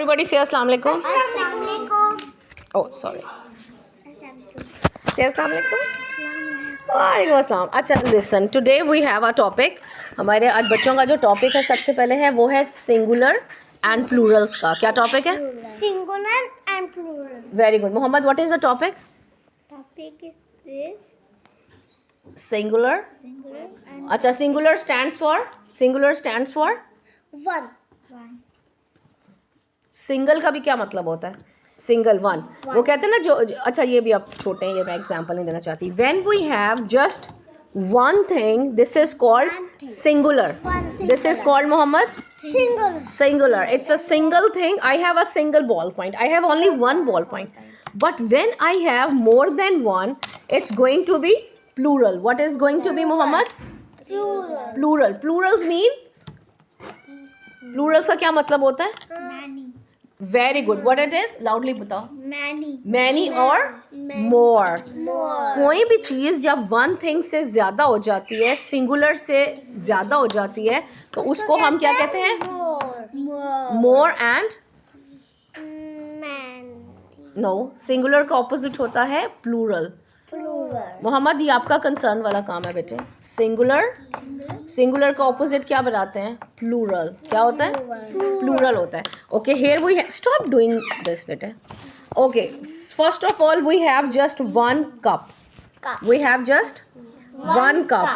Everybody say Assalamu alaikum. Assalamu alaikum. Oh, sorry. Say Assalamu alaikum. वालेकुम अस्सलाम. अच्छा listen, today we have a topic. हमारे आज बच्चों का जो टॉपिक है सबसे पहले है वो है सिंगुलर एंड प्लूरल्स का. क्या टॉपिक है? Singular and plural. Very good. Mohammad, what is the topic? Topic is this. Singular. Singular and अच्छा, singular stands for one. Single का भी क्या मतलब होता है? Single one. वो कहते हैं ना जो अच्छा ये भी आप छोटे हैं, ये मैं एग्जांपल नहीं देना चाहती. When we have just one thing this is called singular. This is called Mohammad singular. It's a single thing. I have a single ball point. I have only one ball point. But when I have more than one, it's going to be plural. What is going to be, Muhammad? Plural. Plurals means plurals का क्या मतलब होता है? Many. Very good. What it is? Loudly बताओ. Many or more. more. कोई भी चीज़ जब one thing से ज़्यादा हो जाती है, सिंगुलर से ज़्यादा हो जाती है, तो उसको हम क्या कहते हैं? More and no. सिंगुलर का ऑपोजिट होता है प्लूरल. मोहम्मद, ये आपका कंसर्न वाला काम है बेटे. सिंगुलर का ऑपोजिट क्या बनाते हैं? प्लूरल. क्या होता है? प्लूरल होता है. Okay, here we stop doing this बेटे. Okay, first of all we have just one cup. We have just one cup.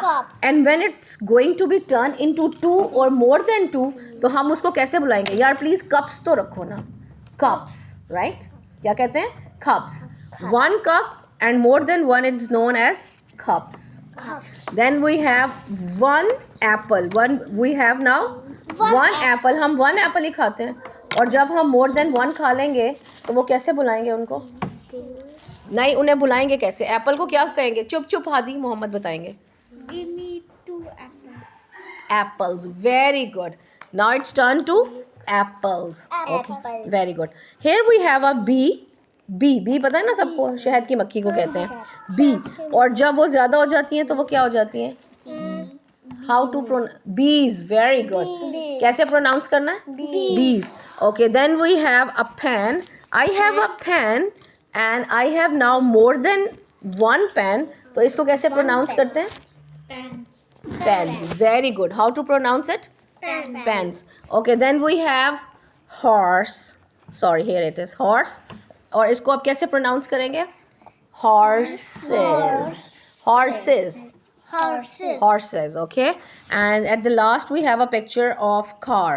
And when it's going to be turned into two or more than two, तो हम उसको कैसे बुलाएंगे? यार please cups तो रखो ना. Cups, right? क्या कहते हैं? Cups. One cup and more than one is known as cups. Then we have one apple. We have now one apple. हम one apple ही खाते हैं. और जब हम more than one खा लेंगे तो वो कैसे बुलाएंगे उनको? नहीं, उन्हें बुलाएंगे कैसे? एप्पल को क्या कहेंगे? चुप चुप हादी मोहम्मद बताएंगे. Give me 2 apples. Apples. Very good. Now it's turn to apples. Okay. Very good. Here we have a bee. Bee पता है ना सबको? शहद की मक्खी को कहते हैं bee. और जब वो ज़्यादा हो जाती हैं तो वो क्या हो जाती हैं? How to pronounce? Bees. Very good. कैसे प्रोनाउंस करना है? Bees. Okay. Then we have a pen. I have a pen. And I have now more than one pen. तो इसको कैसे प्रोनाउंस करते हैं? Pens. Very good. How to pronounce it? Pens. Okay, then we have horse. Sorry, here it is. Horse. और इसको आप कैसे pronounce करेंगे? Horses. Okay. And at the last we have a picture of car.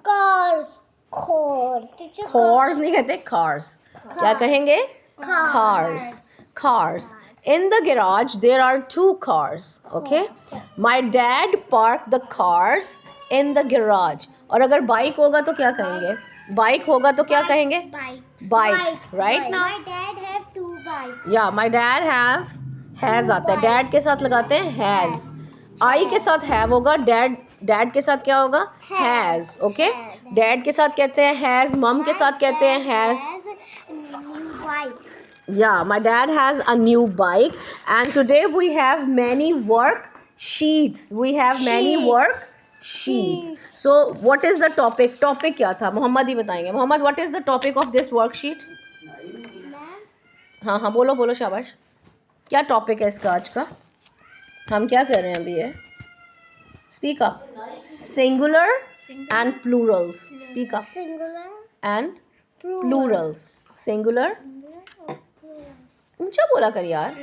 Cars. Cars नहीं कहते, cars. क्या कहेंगे? Cars. In the garage there are 2 cars. Okay. My dad parked the cars in the garage. और अगर bike होगा तो क्या कहेंगे? Bikes. Right now. My dad have 2 bikes. Yeah, my dad has आता है. डैड के साथ लगाते हैं has. आई के साथ have होगा. डैड के साथ क्या होगा? has. ओके. डैड के साथ कहते हैं has. मम के साथ कहते हैं has. New bike. Yeah, my dad has a new bike. And today we have many worksheets. So what is the topic? Topic क्या था? मोहम्मद ही बताएंगे. Mohammad, what is the topic of this worksheet? हाँ बोलो शाबाश. क्या टॉपिक है इसका आज का? हम क्या कर रहे हैं अभी? ये speak up. Singular and Plurals. Speak up. Singular. And Plurals. Singular. ऊंचा बोला कर यार.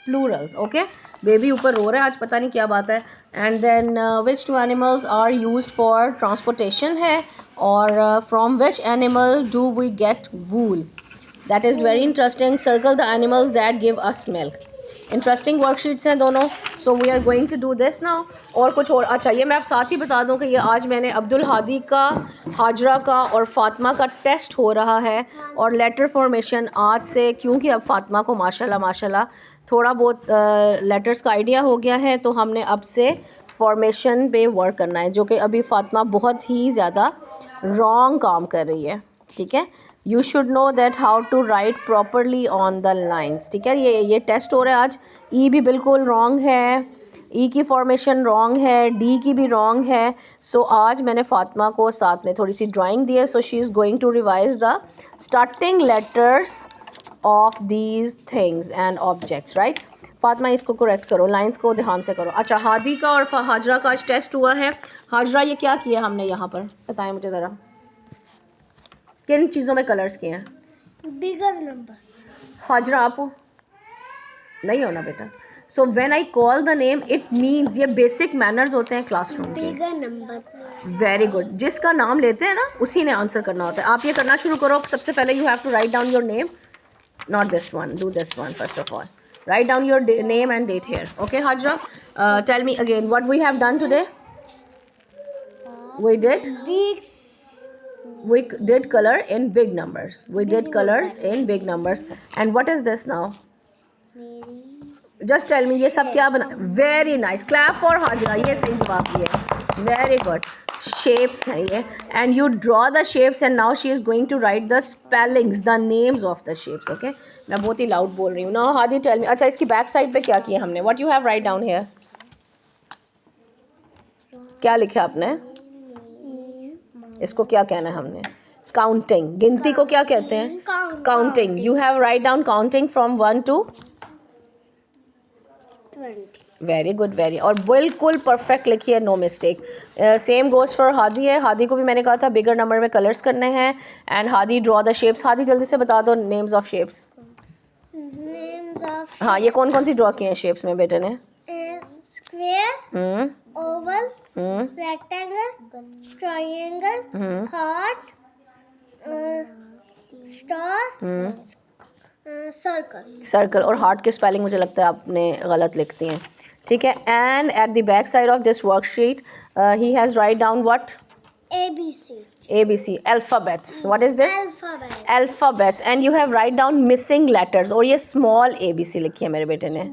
प्लूरल्स. ओके. बेबी ऊपर रो रहा है आज, पता नहीं क्या बात है. And then which 2 animals are used for transportation है, और from which animal do we get wool? That is very interesting. Circle the animals that give us milk. Interesting worksheets हैं दोनों. So we are going to do this now. और कुछ और अच्छा, ये मैं आप साथ ही बता दूं कि ये आज मैंने अब्दुल हादी का, हाजरा का और फातिमा का टेस्ट हो रहा है. और लेटर फॉर्मेशन आज से, क्योंकि अब फातिमा को माशाल्लाह थोड़ा बहुत लेटर्स का आइडिया हो गया है, तो हमने अब से फॉर्मेशन पे वर्क करना है, जो कि अभी फातिमा बहुत ही ज़्यादा रॉन्ग काम कर रही है. ठीक है. You should know that how to write properly on the lines. ठीक है. ये टेस्ट हो रहा है आज. ई भी बिल्कुल रॉन्ग है. ई की फॉर्मेशन रॉन्ग है, डी की भी रॉन्ग है. सो आज मैंने फ़ातिमा को साथ में थोड़ी सी ड्राइंग दी है. So she is going to revise the starting letters of these things and objects. Right Fatima, इसको करेक्ट करो, लाइंस को ध्यान से करो. अच्छा, हादी का और हाजरा का आज टेस्ट हुआ है. हाजरा, ये क्या किया हमने यहाँ पर, बताएं मुझे ज़रा, किन चीज़ों में कलर्स किए हैं? Bigger number. हाजरा, आप हो? नहीं हो ना बेटा. So when I call the name it means, ये बेसिक मैनर्स होते हैं क्लासरूम के. Bigger numbers. Very good. जिसका नाम लेते हैं ना उसी ने आंसर करना होता है. आप ये करना शुरू करो. सबसे पहले you have to write down your name, not this one, do this one first of all. Write down your name and date here. Okay, Hajra, tell me again what we have done today. We did color in big numbers. We did colors in big numbers. And what is this now? Just tell me, ये सब क्या बना? Very nice. Clap for Hajra. ये सही जवाब दिया. Very good. Shapes हैं ये. And you draw the shapes and now she is going to write the spellings, the names of the shapes. Okay? मैं बहुत ही loud बोल रही हूँ. Now Hadi, tell me. अच्छा, इसकी back side पे क्या किया हमने? What you have write down here? क्या लिखा आपने? इसको क्या कहना है हमने? Counting. गिनती को क्या कहते हैं? Counting. You have write down counting from 1 to 20. Very good. Very, और बिल्कुल परफेक्ट लिखी है, no mistake. Same goes for Hadi है. हादी को भी मैंने कहा था बिगर नंबर में कलर्स करने हैं. And Hadi draw the shapes. Hadi जल्दी से बता दो names of shapes. Names of हाँ, ये कौन कौन सी ड्रॉ की हैं शेप्स में बेटे ने? square, oval, rectangle, triangle, heart, star, circle. Circle और हार्ट की स्पेलिंग मुझे लगता है आपने गलत लिखती हैं. ठीक है. And at the back side of this worksheet he has write down what? ABC. ABC, alphabets. What is this? Alphabet. Alphabets. And you have write down missing letters. और ये small ABC लिखी है मेरे बेटे ने.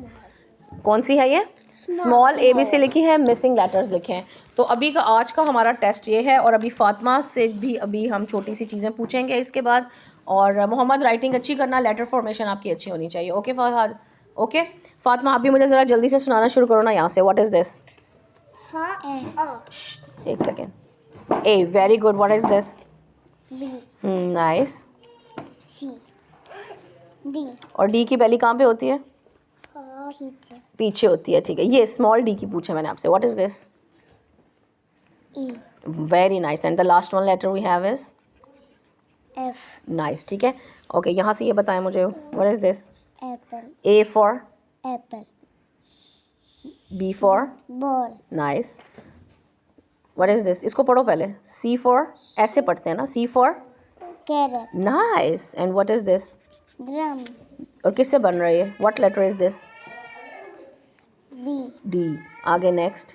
कौन सी है ये? स्मॉल ABC लिखी है, मिसिंग लेटर्स लिखे हैं. तो अभी का आज का हमारा टेस्ट ये है. और अभी फ़ातिमा से भी अभी हम छोटी सी चीज़ें पूछेंगे इसके बाद. और मोहम्मद, राइटिंग अच्छी करना, लेटर फॉर्मेशन आपकी अच्छी होनी चाहिए. ओके फहद? ओके फ़ातिमा, आप भी मुझे ज़रा जल्दी से सुनाना शुरू करो ना यहाँ से. What is this? एक second. A, very good. What is this? B. Nice. C. D. और D की बेली कहाँ पे होती है? Picture. पीछे होती है. ठीक है. ये स्मॉल D की पूछे मैंने आपसे. What is this? E. Very nice. And the last one letter we have is? F. Nice. ठीक है. Okay, यहाँ से ये बताएं मुझे. What is this? Apple. A for? Apple. B for? Ball. Nice. What is this? इसको पढ़ो पहले. C for? ऐसे पढ़ते हैं ना. C for? Carrot. Nice. And what is this? Drum. और किससे बन रही है? What letter is this? B. D. आगे next.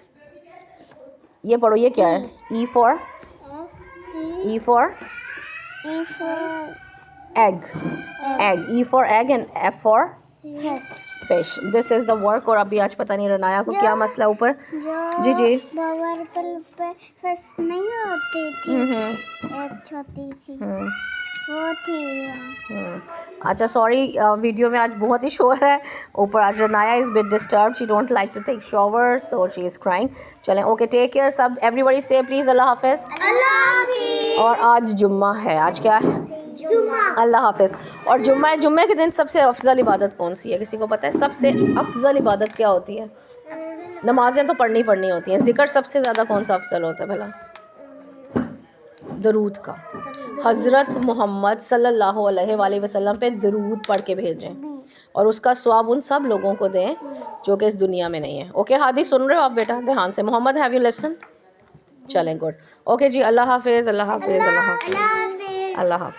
ये पढ़ो, ये क्या है? E for? S. C. E for? E for Egg. Egg. E for egg and F for? fish. Fish. This is the work. और अभी आज पता नहीं रनाया को क्या मसला ऊपर. जी जी. बवर पे फिश नहीं होती थी, एक छोटी सी, वो थी. अच्छा, सॉरी, वीडियो में आज बहुत ही शोर है ऊपर. आज Ranaya is bit disturb. She don't like to take shower, so she is crying. चलें, ओके, टेक केयर सब. एवरीबॉडी से प्लीज़ अल्लाह हाफिज़. और आज जुम्मा है. आज क्या है? अल्लाह हाफिज़. और जुम्मे के दिन सबसे अफजल इबादत कौन सी है? किसी को पता है सबसे अफजल इबादत क्या होती है? नमाज़ें तो पढ़नी होती हैं. ज़िक्र सबसे ज़्यादा कौन सा अफजल होता है भला? दरूद का. हज़रत मोहम्मद सल्लल्लाहु अलैहि वसल्लम पे दरूद पढ़ के भेजें और उसका स्वाब उन सब लोगों को दें जो कि इस दुनिया में नहीं है. ओके हादी, सुन रहे हो आप बेटा ध्यान से? Mohammad, have you listen? चलें, गुड. ओके जी, अल्लाह हाफिज़. अल्लाह हाफिज़. अल्लाह हाफिज़. अल्लाह हाफिज़.